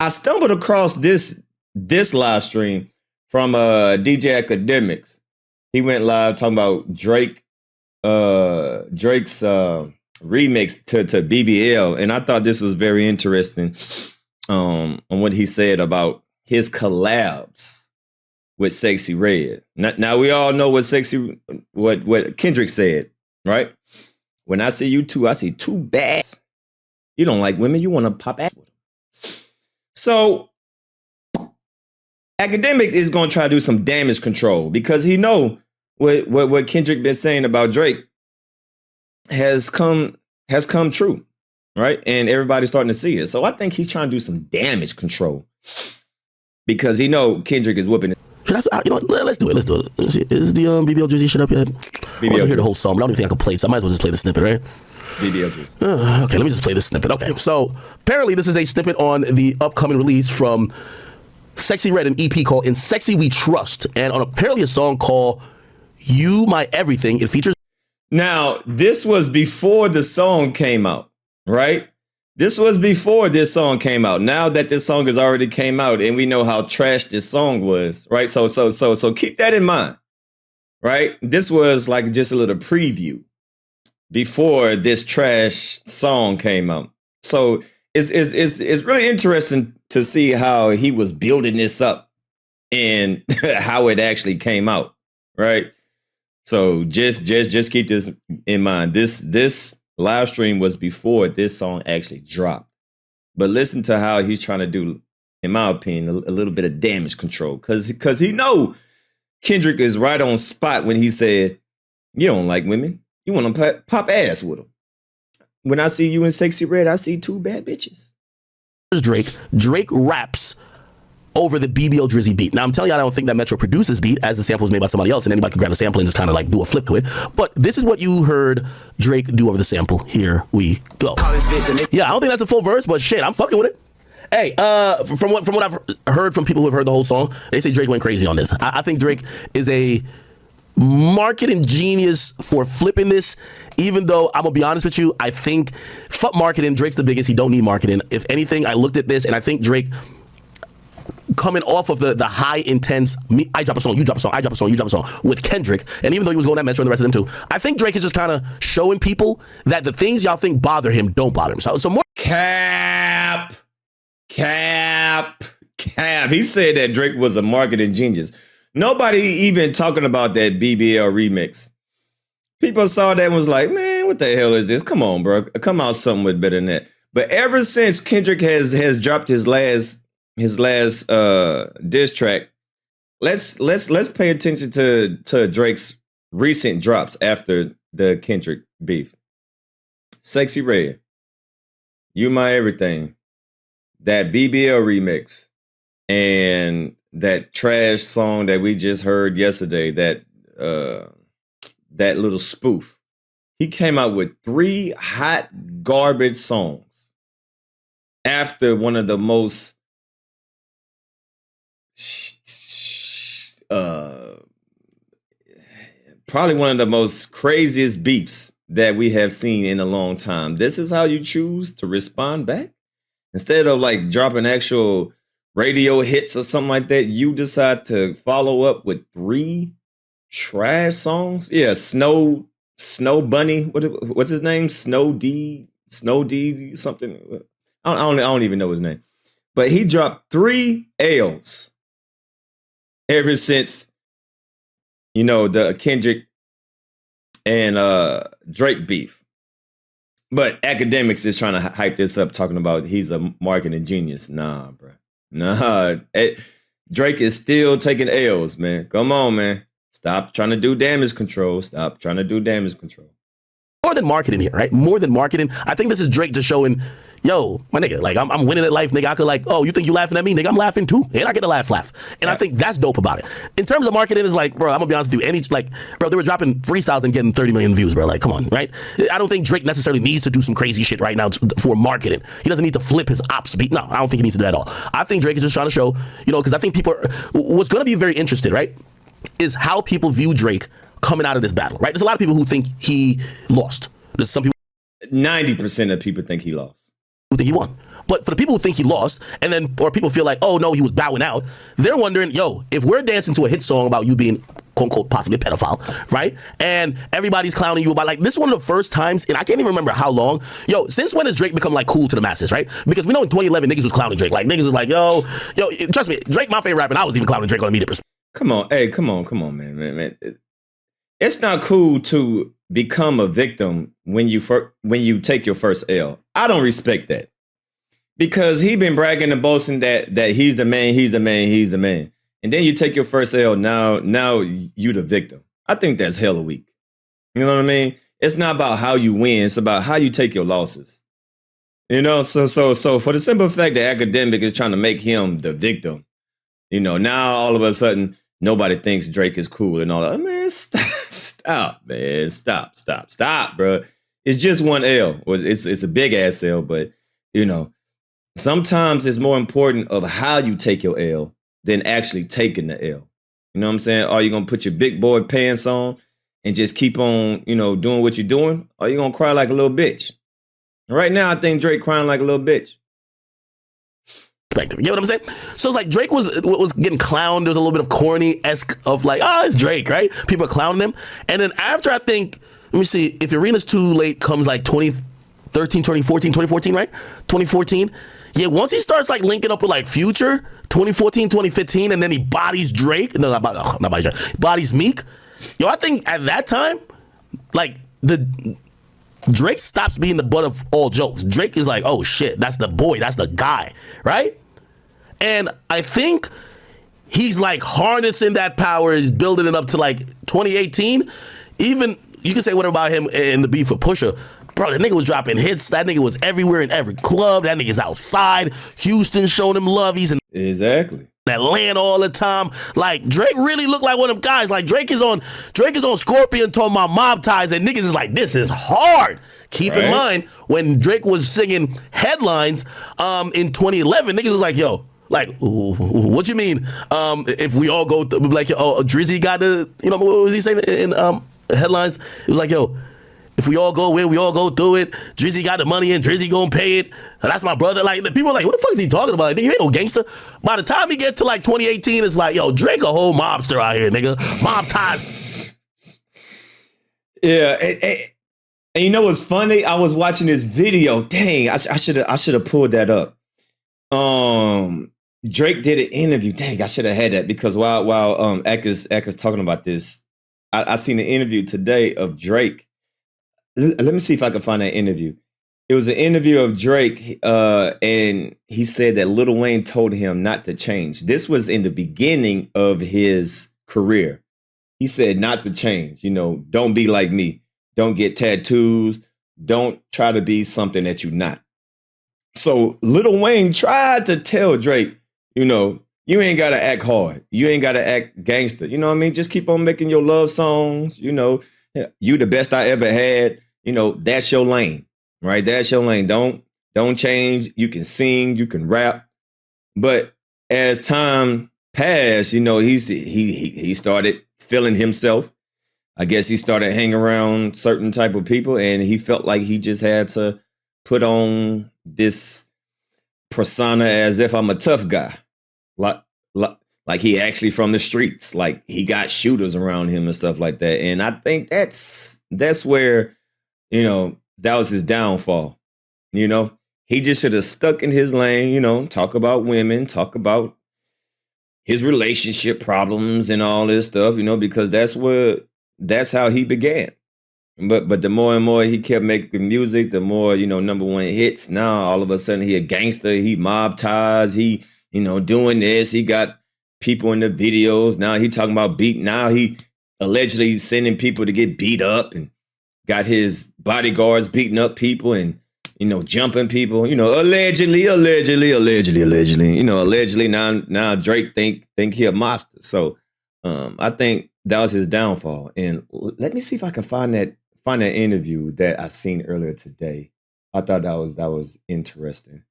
I stumbled across this live stream from DJ Akademiks. He went live talking about Drake's remix to BBL, and I thought this was very interesting on what he said about his collabs with Sexy Red. Now we all know what Kendrick said, right? When I see you two, I see two bads. You don't like women, you want to pop ass with them. So Akademiks is going to try to do some damage control because he know what Kendrick been saying about Drake has come true, right? And everybody's starting to see it. So I think he's trying to do some damage control because he know Kendrick is whooping it. Let's do it. Let's do it. Let's see. Is the BBL Drizzy shit up yet? I want to hear the whole song, but I don't even think I can play it, so I might as well just play the snippet, right? BBL Drizzy. Okay, let me just play this snippet. Okay, so apparently this is a snippet on the upcoming release from Sexy Red, an EP called In Sexy We Trust, and on apparently a song called You My Everything. It features... Now, this was before the song came out, right? This was before this song came out. Now that this song has already came out and we know how trash this song was, right? So keep that in mind, right? This was like just a little preview before this trash song came out. So it's really interesting to see how he was building this up and how it actually came out, right? So just keep this in mind. This live stream was before this song actually dropped. But listen to how he's trying to do, in my opinion, a little bit of damage control. Because he know Kendrick is right on spot when he said, you don't like women. You want to pop ass with them. When I see you in Sexy Red, I see two bad bitches. Drake raps over the BBL Drizzy beat. Now, I'm telling you, I don't think that Metro produced this beat, as the sample was made by somebody else, and anybody can grab the sample and just kind of like do a flip to it. But this is what you heard Drake do over the sample. Here we go. Yeah, I don't think that's a full verse, but shit, I'm fucking with it. Hey, from what I've heard from people who have heard the whole song, they say Drake went crazy on this. I think Drake is a marketing genius for flipping this, even though I'm gonna be honest with you, I think fuck marketing. Drake's the biggest. He don't need marketing. If anything, I looked at this and I think Drake, coming off of the high intense, I drop a song, you drop a song, I drop a song, you drop a song with Kendrick, and even though he was going at Metro and the rest of them too, I think Drake is just kind of showing people that the things y'all think bother him don't bother him. So more cap. He said that Drake was a marketing genius. Nobody even talking about that BBL remix. People saw that and was like, man, what the hell is this? Come on, bro. Come out something with better than that. But ever since Kendrick has dropped his last diss track, let's pay attention to Drake's recent drops after the Kendrick beef. Sexy Red, You My Everything, that BBL remix, and that trash song that we just heard yesterday, that little spoof. He came out with 3 hot garbage songs after one of the most probably one of the most craziest beefs that we have seen in a long time. This is how you choose to respond back? Instead of like dropping actual radio hits or something like that, you decide to follow up with 3 trash songs. Yeah, Snow Bunny. What's his name? Snow D something. I don't even know his name. But he dropped 3 L's ever since, the Kendrick and Drake beef. But Akademiks is trying to hype this up, talking about he's a marketing genius. Nah, bro. Nah. Drake is still taking L's, man. Come on, man. Stop trying to do damage control. More than marketing here, right? More than marketing. I think this is Drake just showing, yo, my nigga, like I'm winning at life, nigga. I could like, oh, you think you laughing at me, nigga? I'm laughing too, and I get the last laugh. And I think that's dope about it. In terms of marketing, it's like, bro, I'm gonna be honest with you. Bro, they were dropping freestyles and getting 30 million views, bro. Like, come on, right? I don't think Drake necessarily needs to do some crazy shit right now for marketing. He doesn't need to flip his ops beat. No, I don't think he needs to do that at all. I think Drake is just trying to show, because I think people what's gonna be very interested, right, is how people view Drake coming out of this battle, right? There's a lot of people who think he lost. There's some people. 90% of people think he lost. Who think he won? But for the people who think he lost, and then, or people feel like, oh no, he was bowing out, they're wondering, yo, if we're dancing to a hit song about you being quote unquote possibly a pedophile, right? And everybody's clowning you about, like, this is one of the first times, and I can't even remember how long. Yo, since when has Drake become like cool to the masses, right? Because we know in 2011 niggas was clowning Drake. Like niggas was like, yo, trust me, Drake my favorite rapper, and I was even clowning Drake on immediate perspective. Come on, hey, come on, man. It's not cool to become a victim when you take your first L. I don't respect that, because he been bragging and boasting that he's the man, and then you take your first L. Now you the victim. I think that's hella weak. You know what I mean? It's not about how you win; it's about how you take your losses. You know, so for the simple fact that Akademiks is trying to make him the victim, you know, now all of a sudden nobody thinks Drake is cool and all that. Man, stop, man. Stop, bro. It's just one L. It's a big ass L, but, you know, sometimes it's more important of how you take your L than actually taking the L. You know what I'm saying? Are you going to put your big boy pants on and just keep on, you know, doing what you're doing? Or are you going to cry like a little bitch? Right now, I think Drake crying like a little bitch. You get what I'm saying? So it's like Drake was getting clowned. There was a little bit of corny-esque of like, oh, it's Drake, right? People are clowning him. And then after, I think, let me see, if Arena's Too Late comes like 2014, right? 2014. Yeah, once he starts like linking up with like Future, 2014, 2015, and then he bodies Drake. No, not bodies Drake. Bodies Meek. Yo, I think at that time, like Drake stops being the butt of all jokes. Drake is like, oh shit, that's the boy, that's the guy, right? And I think he's like harnessing that power, is building it up to like 2018. Even, you can say whatever about him and the beef with Pusha. Bro, that nigga was dropping hits. That nigga was everywhere in every club. That nigga's outside. Houston showing him love. He's in Exactly. Atlanta all the time. Like, Drake really looked like one of them guys. Like, Drake is on Scorpion talking about mob ties, and niggas is like, this is hard. Keep in mind, when Drake was singing Headlines in 2011, niggas was like, yo, like, what you mean? If we all go, like, Drizzy got the, you know, what was he saying in Headlines? It was like, yo, if we all go in, we all go through it. Drizzy got the money and Drizzy gonna pay it. That's my brother. Like, the people are like, what the fuck is he talking about? Nigga, you ain't no gangster. By the time he get to like 2018, it's like, yo, Drake a whole mobster out here, nigga. Mob ties. Yeah, and you know what's funny? I was watching this video. Dang, I should have pulled that up. Drake did an interview. Dang, I should have had that, because while Ak's talking about this, I seen an interview today of Drake. Let me see if I can find that interview. It was an interview of Drake, and he said that Lil Wayne told him not to change. This was in the beginning of his career. He said not to change. You know, don't be like me. Don't get tattoos. Don't try to be something that you're not. So Lil Wayne tried to tell Drake, you know, you ain't got to act hard. You ain't got to act gangster. You know what I mean? Just keep on making your love songs. You know, you the best I ever had. You know, that's your lane, right? That's your lane. Don't change. You can sing, you can rap. But as time passed, you know, he started feeling himself. I guess he started hanging around certain type of people, and he felt like he just had to put on this persona as if I'm a tough guy. Like he actually from the streets. Like he got shooters around him and stuff like that. And I think that's where, you know, that was his downfall. You know, he just should have stuck in his lane, you know, talk about women, talk about his relationship problems and all this stuff, you know, because that's how he began. But the more and more he kept making music, the more, you know, number one hits. Now all of a sudden he a gangster, he mob ties, he, you know, doing this, he got people in the videos. Now he talking about now he allegedly sending people to get beat up, and got his bodyguards beating up people and, you know, jumping people, you know, allegedly, you know, allegedly now Drake think he a monster. So I think that was his downfall. And let me see if I can find that interview that I seen earlier today. I thought that was interesting.